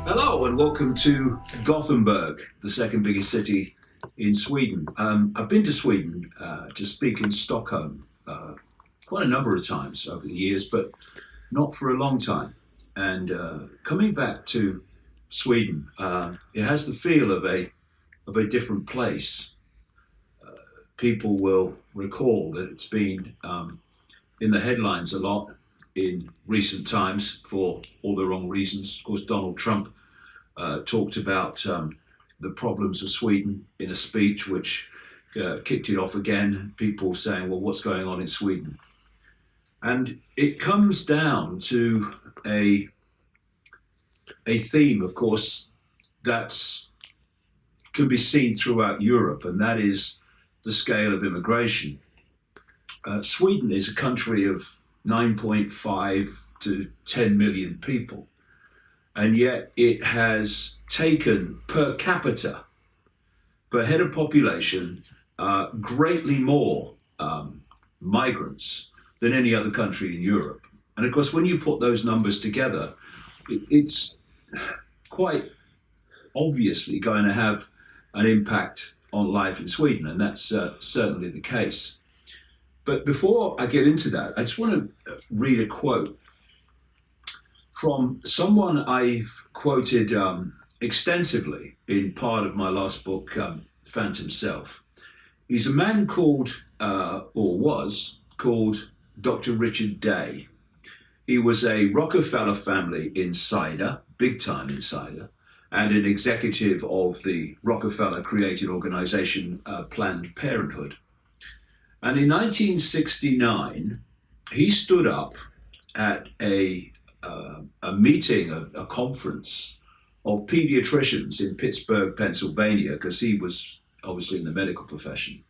Hello and welcome to Gothenburg, the second biggest city in Sweden. I've been to Sweden to speak in Stockholm quite a number of times over the years, but not for a long time. And coming back to Sweden, it has the feel of a different place. People will recall that it's been in the headlines a lot in recent times for all the wrong reasons. Of course, Donald Trump talked about the problems of Sweden in a speech which kicked it off again. People saying, well, what's going on in Sweden? And it comes down to a theme, of course, that can be seen throughout Europe, and that is the scale of immigration. Sweden is a country of 9.5 to 10 million people. And yet it has taken per capita, per head of population, greatly more migrants than any other country in Europe. And of course, when you put those numbers together, it's quite obviously going to have an impact on life in Sweden, and that's certainly the case. But before I get into that, I just want to read a quote from someone I've quoted extensively in part of my last book, Phantom Self. He's a man called, or was called, Dr. Richard Day. He was a Rockefeller family insider, big time insider, and an executive of the Rockefeller created organization Planned Parenthood. And in 1969, he stood up at a meeting, a conference of pediatricians in Pittsburgh, Pennsylvania, because he was obviously in the medical profession.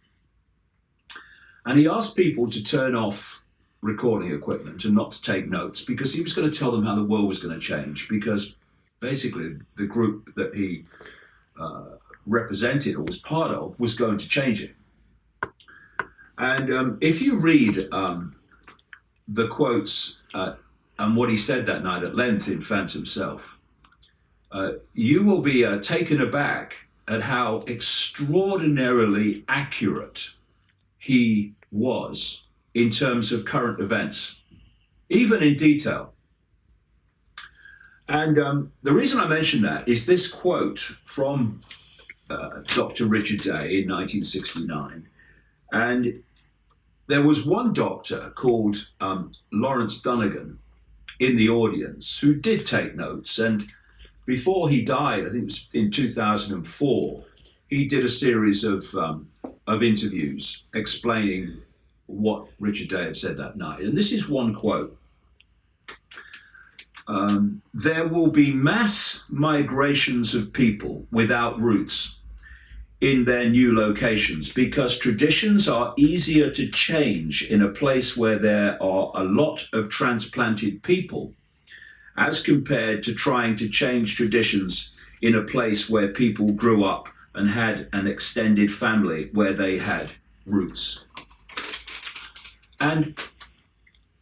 And he asked people to turn off recording equipment and not to take notes, because he was going to tell them how the world was going to change, because basically the group that he represented or was part of was going to change it. And if you read the quotes and what he said that night at length in Phantom Self, you will be taken aback at how extraordinarily accurate he was in terms of current events, even in detail. And the reason I mention that is this quote from Dr. Richard Day in 1969. And there was one doctor called Lawrence Dunnigan in the audience who did take notes, and before he died, I think it was in 2004, he did a series of interviews explaining what Richard Day had said that night. And this is one quote. There will be mass migrations of people without roots in their new locations, because traditions are easier to change in a place where there are a lot of transplanted people as compared to trying to change traditions in a place where people grew up and had an extended family where they had roots. And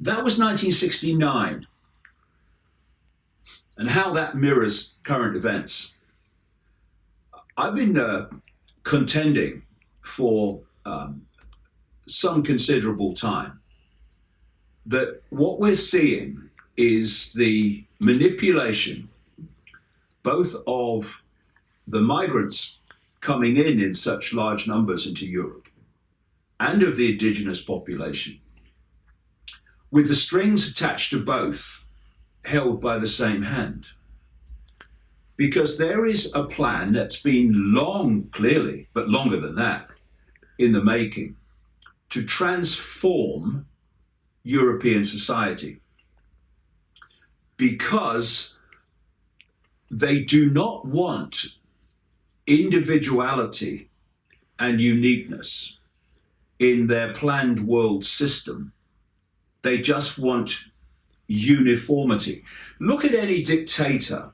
that was 1969, and how that mirrors current events. I've been contending for some considerable time that what we're seeing is the manipulation both of the migrants coming in such large numbers into Europe and of the indigenous population, with the strings attached to both held by the same hand. Because there is a plan that's been long, clearly, but longer than that, in the making, to transform European society. Because they do not want individuality and uniqueness in their planned world system. They just want uniformity. Look at any dictator,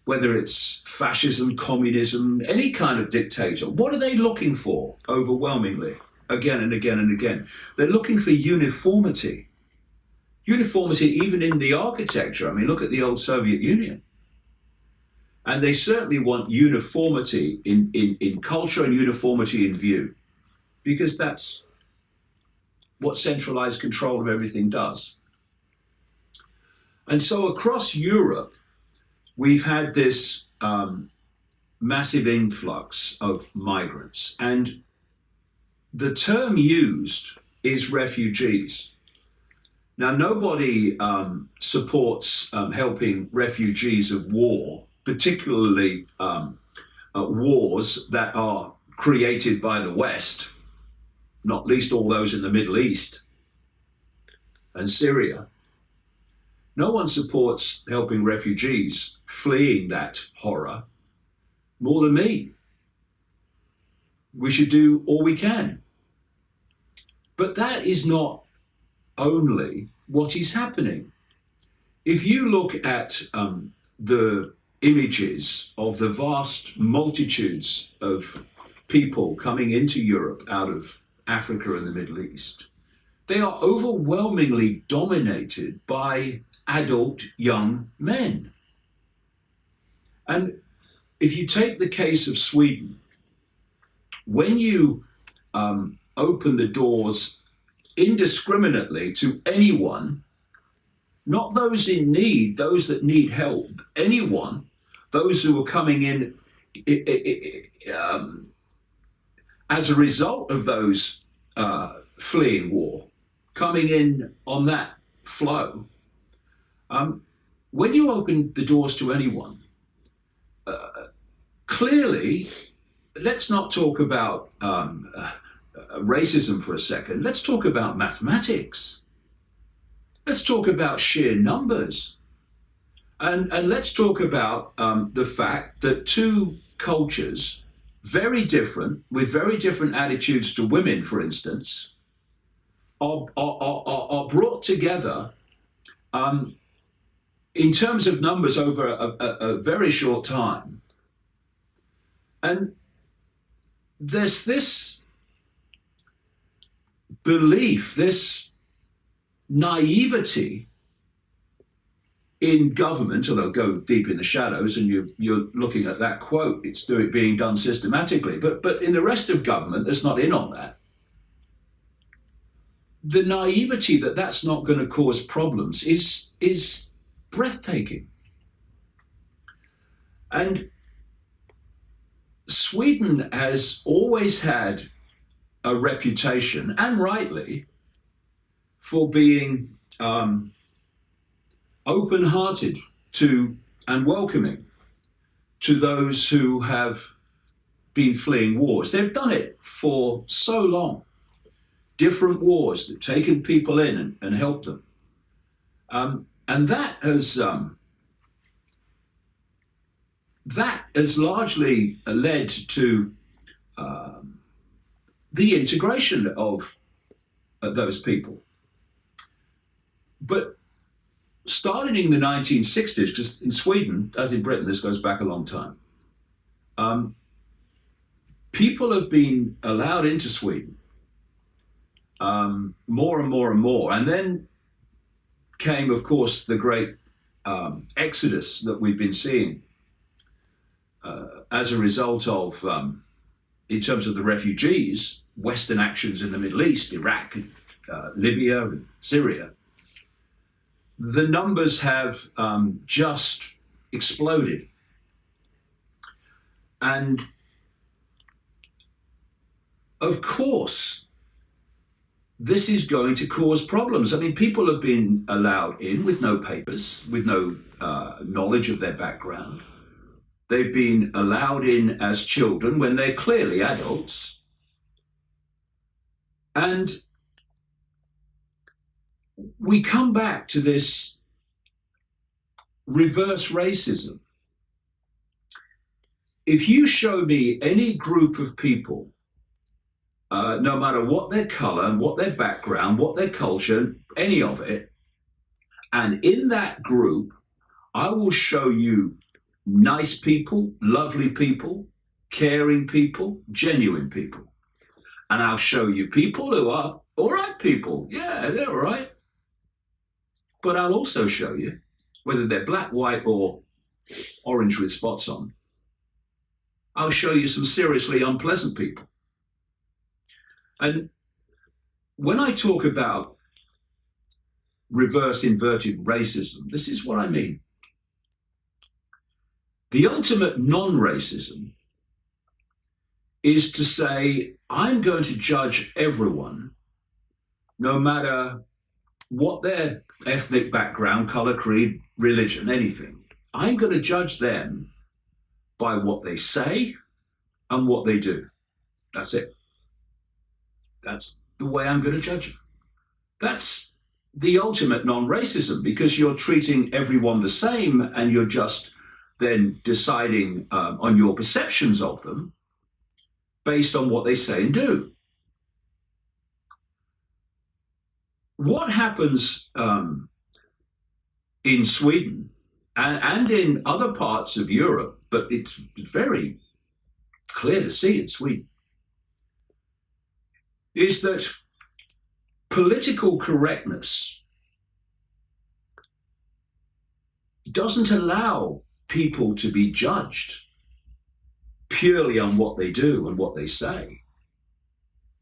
whether it's fascism, communism, any kind of dictator. What are they looking for overwhelmingly, again and again and again? They're looking for uniformity. Uniformity even in the architecture. I mean, look at the old Soviet Union. And they certainly want uniformity in culture and uniformity in view, because that's what centralized control of everything does. And so across Europe, we've had this massive influx of migrants. And the term used is refugees. Now, nobody supports helping refugees of war, particularly wars that are created by the West, not least all those in the Middle East and Syria. No one supports helping refugees fleeing that horror more than me. We should do all we can. But that is not only what is happening. If you look at the images of the vast multitudes of people coming into Europe out of Africa and the Middle East, they are overwhelmingly dominated by adult young men. And if you take the case of Sweden, when you open the doors indiscriminately to anyone, not those in need, those that need help, anyone, those who are coming in as a result of those fleeing war, coming in on that flow, when you open the doors to anyone, clearly, let's not talk about racism for a second. Let's talk about mathematics. Let's talk about sheer numbers. And let's talk about the fact that two cultures, very different, with very different attitudes to women, for instance, are brought together in terms of numbers over a very short time. And there's this belief, this naivety in government, although go deep in the shadows and you're looking at that quote, it's being done systematically. But in the rest of government that's not in on that, the naivety that that's not going to cause problems is breathtaking. And Sweden has always had a reputation, and rightly, for being open-hearted to and welcoming to those who have been fleeing wars. They've done it for so long. Different wars, they've taken people in and helped them. And that has largely led to the integration of those people. But starting in the 1960s, because in Sweden, as in Britain, this goes back a long time, people have been allowed into Sweden more and more and more. And then came, of course, the great exodus that we've been seeing as a result of, in terms of the refugees, Western actions in the Middle East, Iraq, Libya, and Syria. The numbers have just exploded. And of course, this is going to cause problems. I mean, people have been allowed in with no papers, with no knowledge of their background. They've been allowed in as children when they're clearly adults. And we come back to this reverse racism. If you show me any group of people, no matter what their color, what their background, what their culture, any of it, and in that group, I will show you nice people, lovely people, caring people, genuine people. And I'll show you people who are all right people. Yeah, they're all right. But I'll also show you, whether they're black, white, or orange with spots on, I'll show you some seriously unpleasant people. And when I talk about reverse inverted racism, this is what I mean. The ultimate non-racism is to say, I'm going to judge everyone, no matter what their ethnic background, color, creed, religion, anything. I'm going to judge them by what they say and what they do. That's it. That's the way I'm going to judge them. That's the ultimate non-racism, because you're treating everyone the same and you're just then deciding on your perceptions of them based on what they say and do. What happens in Sweden and in other parts of Europe, but it's very clear to see in Sweden, is that political correctness doesn't allow people to be judged purely on what they do and what they say.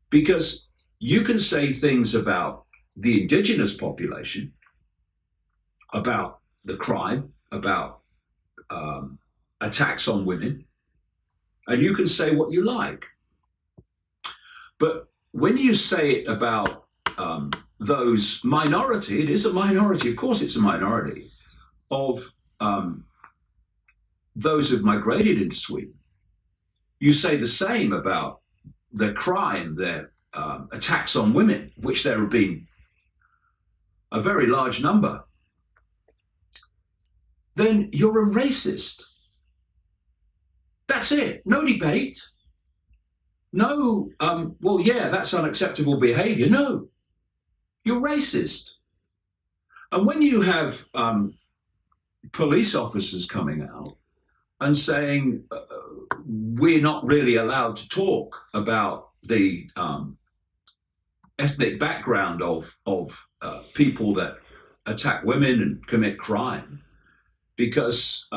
Because you can say things about the indigenous population, about the crime, about attacks on women, and you can say what you like. But when you say it about those minority, it is a minority, of course it's a minority, of those who've migrated into Sweden. You say the same about their crime, their attacks on women, which there have been a very large number, then you're a racist. That's it. No debate. No, well, yeah, that's unacceptable behavior. No, you're racist. And when you have police officers coming out and saying, we're not really allowed to talk about the ethnic background of people that attack women and commit crime, because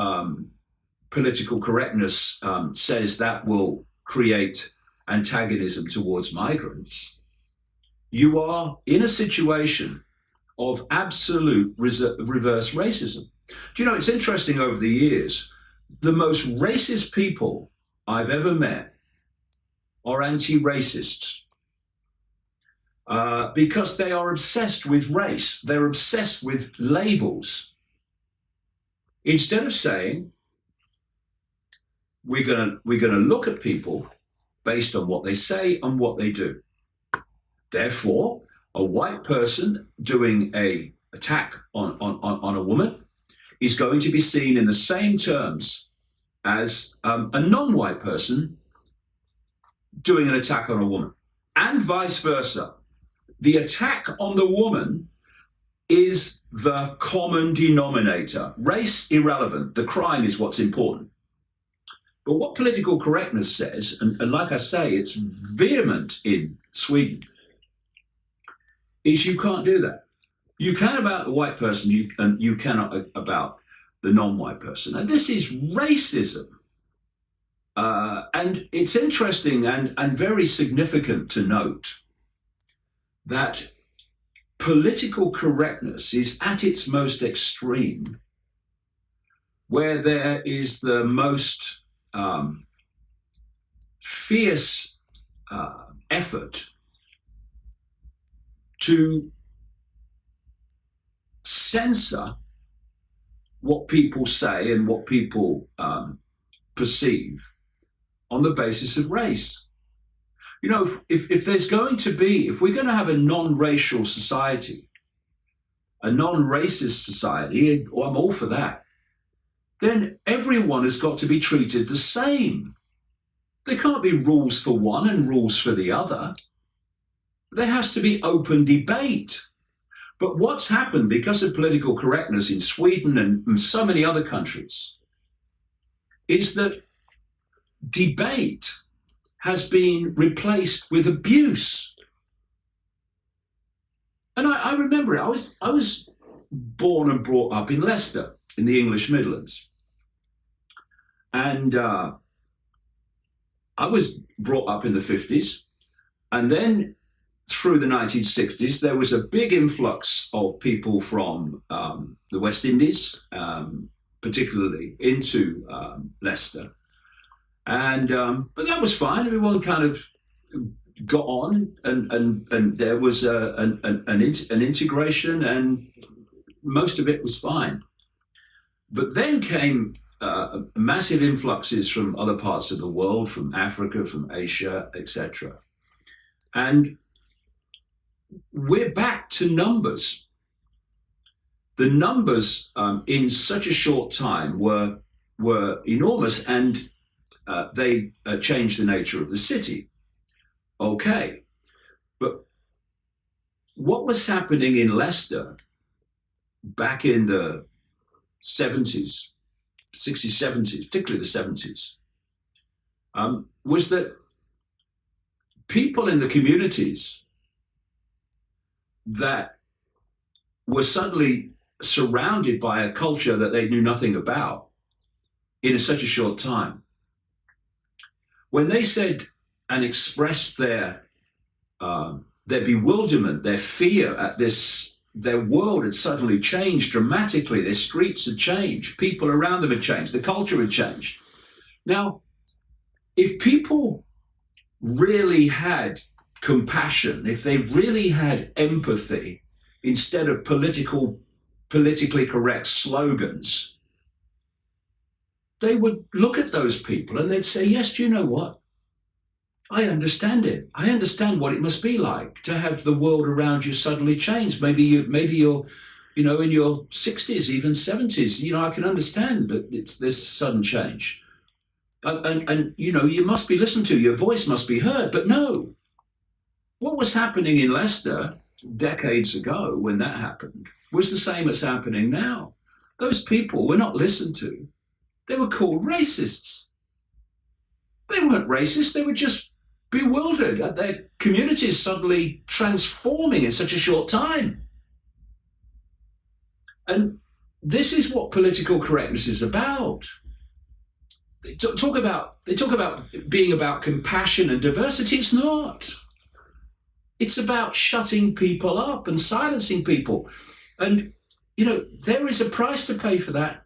political correctness says that will create antagonism towards migrants, you are in a situation of absolute reverse racism. Do you know, it's interesting, over the years, the most racist people I've ever met are anti-racists because they are obsessed with race. They're obsessed with labels. Instead of saying, we're going to look at people based on what they say and what they do. Therefore, a white person doing an attack on a woman is going to be seen in the same terms as a non-white person doing an attack on a woman, and vice versa. The attack on the woman is the common denominator. Race irrelevant. The crime is what's important. But what political correctness says, and like I say, it's vehement in Sweden, is you can't do that. You can about the white person, and you cannot about the non-white person. And this is racism. And it's interesting and very significant to note that political correctness is at its most extreme where there is the most fierce effort to censor what people say and what people perceive on the basis of race. You know, if there's going to be, if we're going to have a non-racial society, a non-racist society, well, I'm all for that, then everyone has got to be treated the same. There can't be rules for one and rules for the other. There has to be open debate. But what's happened because of political correctness in Sweden and so many other countries is that debate has been replaced with abuse. And I remember it. I was born and brought up in Leicester, in the English Midlands. And I was brought up in the 50s. And then through the 1960s, there was a big influx of people from the West Indies, particularly into Leicester. And but that was fine. Everyone kind of got on, and there was an integration, and most of it was fine. But then came massive influxes from other parts of the world, from Africa, from Asia, etc. And we're back to numbers. The numbers in such a short time were enormous, and they changed the nature of the city. Okay, but what was happening in Leicester back in the 70s, 60s, 70s, particularly the 70s, was that people in the communities that were suddenly surrounded by a culture that they knew nothing about in such a short time, when they said and expressed their bewilderment, their fear at this, their world had suddenly changed dramatically. Their streets had changed. People around them had changed. The culture had changed. Now, if people really had compassion, if they really had empathy, instead of politically correct slogans, they would look at those people and they'd say, yes, do you know what? I understand it. I understand what it must be like to have the world around you suddenly change. Maybe you're, in your 60s, even 70s. I can understand that it's this sudden change. And you must be listened to. Your voice must be heard. But no, what was happening in Leicester decades ago when that happened was the same as happening now. Those people were not listened to. They were called racists. They weren't racist. They were just bewildered at their communities suddenly transforming in such a short time. And this is what political correctness is about. They talk about being about compassion and diversity. It's not. It's about shutting people up and silencing people. And, there is a price to pay for that.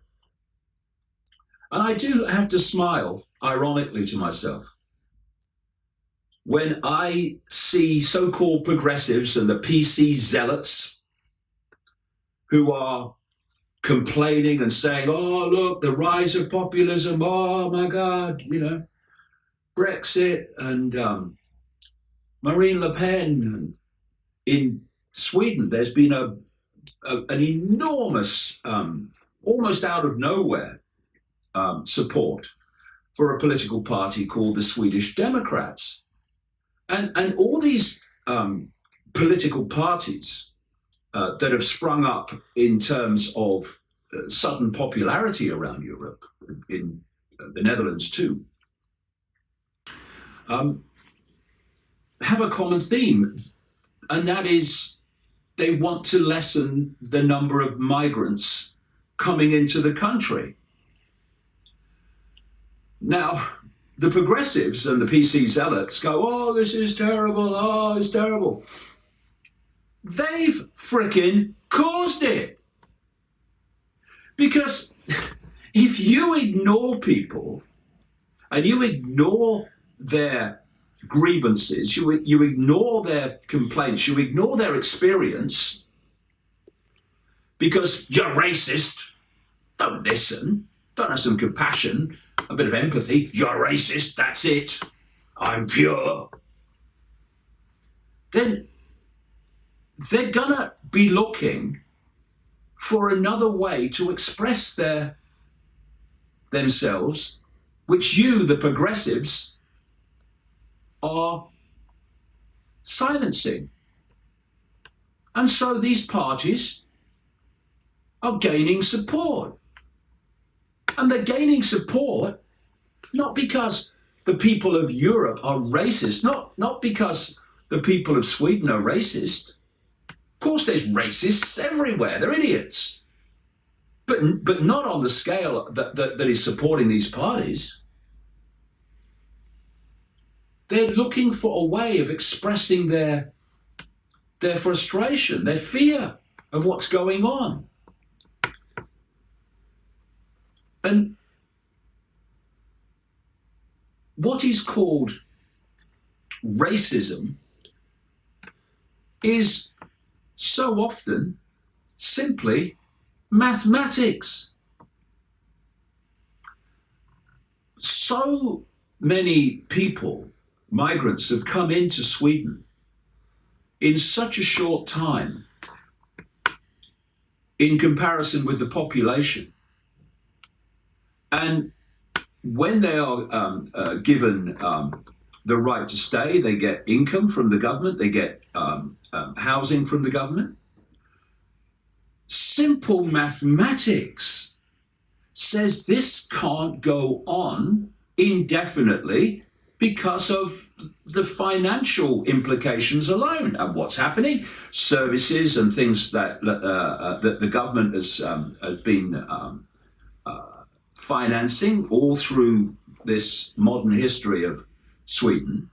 And I do have to smile, ironically, to myself when I see so-called progressives and the PC zealots who are complaining and saying, oh, look, the rise of populism, oh, my God, Brexit and Marine Le Pen. And in Sweden, there's been an enormous, almost out of nowhere, support for a political party called the Swedish Democrats. And all these political parties that have sprung up in terms of sudden popularity around Europe, in the Netherlands too, have a common theme, and that is they want to lessen the number of migrants coming into the country. Now, the progressives and the PC zealots go, oh, this is terrible, oh, it's terrible. They've frickin' caused it. Because if you ignore people and you ignore their grievances, you ignore their complaints, you ignore their experience because you're racist, don't listen, don't have some compassion, a bit of empathy. You're racist, that's it. I'm pure. Then they're gonna be looking for another way to express themselves, which you, the progressives, are silencing. And so these parties are gaining support. And they're gaining support not because the people of Europe are racist, not because the people of Sweden are racist. Of course, there's racists everywhere. They're idiots. but not on the scale that is supporting these parties. They're looking for a way of expressing their frustration, their fear of what's going on. And what is called racism is so often simply mathematics. So many people, migrants, have come into Sweden in such a short time in comparison with the population. And when they are given the right to stay, they get income from the government, they get housing from the government. Simple mathematics says this can't go on indefinitely because of the financial implications alone. And what's happening? Services and things that the government has been financing all through this modern history of Sweden,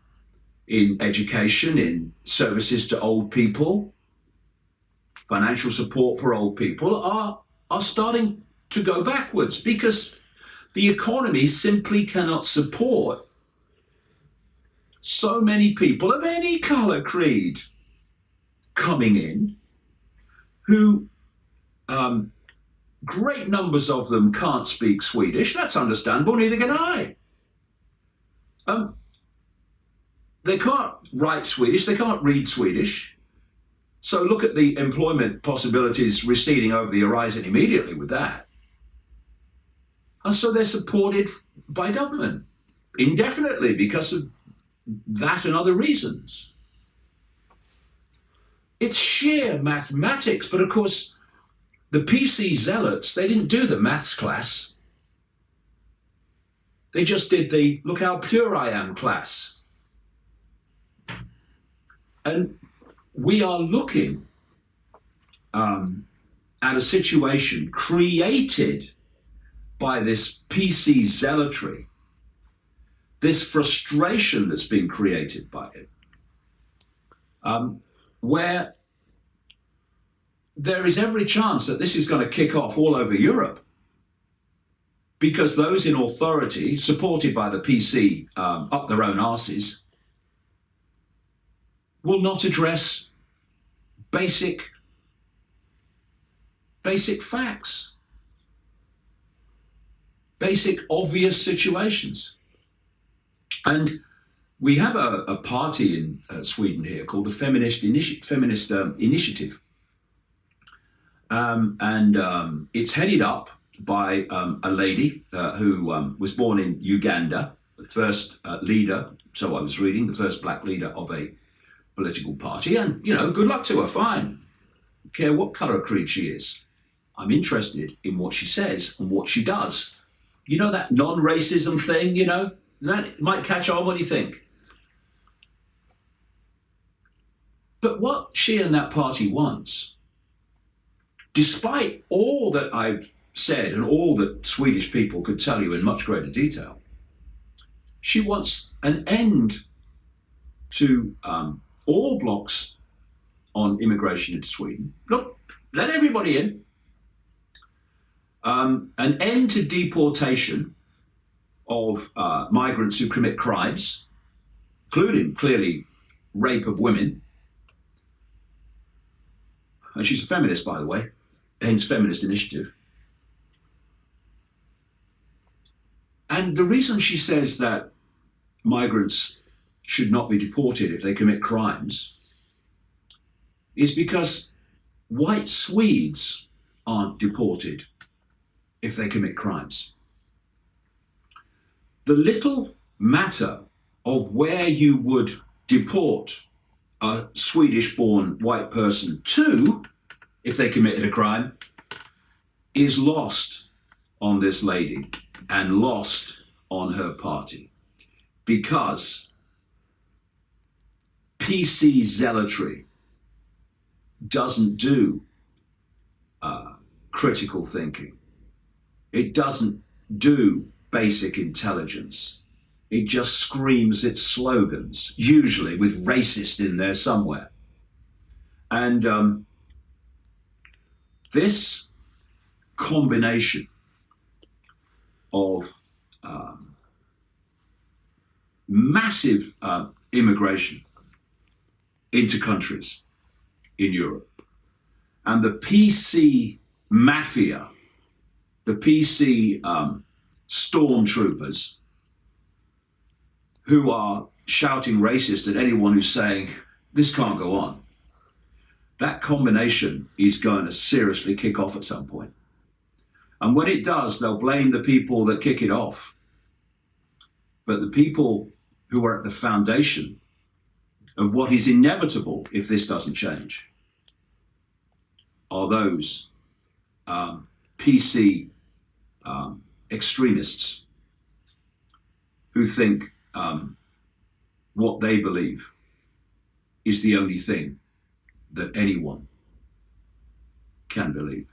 in education, in services to old people, financial support for old people are starting to go backwards because the economy simply cannot support so many people of any color, creed coming in, who great numbers of them can't speak Swedish. That's understandable, neither can I. They can't write Swedish, they can't read Swedish. So look at the employment possibilities receding over the horizon immediately with that. And so they're supported by government indefinitely because of that and other reasons. It's sheer mathematics, but of course, the PC zealots, they didn't do the maths class. They just did the look how pure I am class. And we are looking at a situation created by this PC zealotry, this frustration that's been created by it, where there is every chance that this is going to kick off all over Europe because those in authority, supported by the PC up their own arses, will not address basic facts, basic obvious situations. And we have a party in Sweden here called the Feminist Initiative. It's headed up by a lady who was born in Uganda, the first leader, so I was reading, the first black leader of a political party. And, you know, good luck to her, fine. Don't care what colour or creed she is. I'm interested in what she says and what she does. You know, that non-racism thing, you know, that might catch on, what do you think? But what she and that party wants, despite all that I've said and all that Swedish people could tell you in much greater detail, she wants an end to all blocks on immigration into Sweden. Look, let everybody in. An end to deportation of migrants who commit crimes, including clearly rape of women. And she's a feminist, by the way, hence Feminist Initiative. And the reason she says that migrants should not be deported if they commit crimes is because white Swedes aren't deported if they commit crimes. The little matter of where you would deport a Swedish-born white person to if they committed a crime is lost on this lady and lost on her party because PC zealotry doesn't do critical thinking. It doesn't do basic intelligence. It just screams its slogans, usually with racist in there somewhere. And this combination of massive immigration into countries in Europe and the PC mafia, the PC stormtroopers who are shouting racist at anyone who's saying, this can't go on. That combination is going to seriously kick off at some point. And when it does, they'll blame the people that kick it off. But the people who are at the foundation of what is inevitable if this doesn't change are those PC extremists who think what they believe is the only thing that anyone can believe.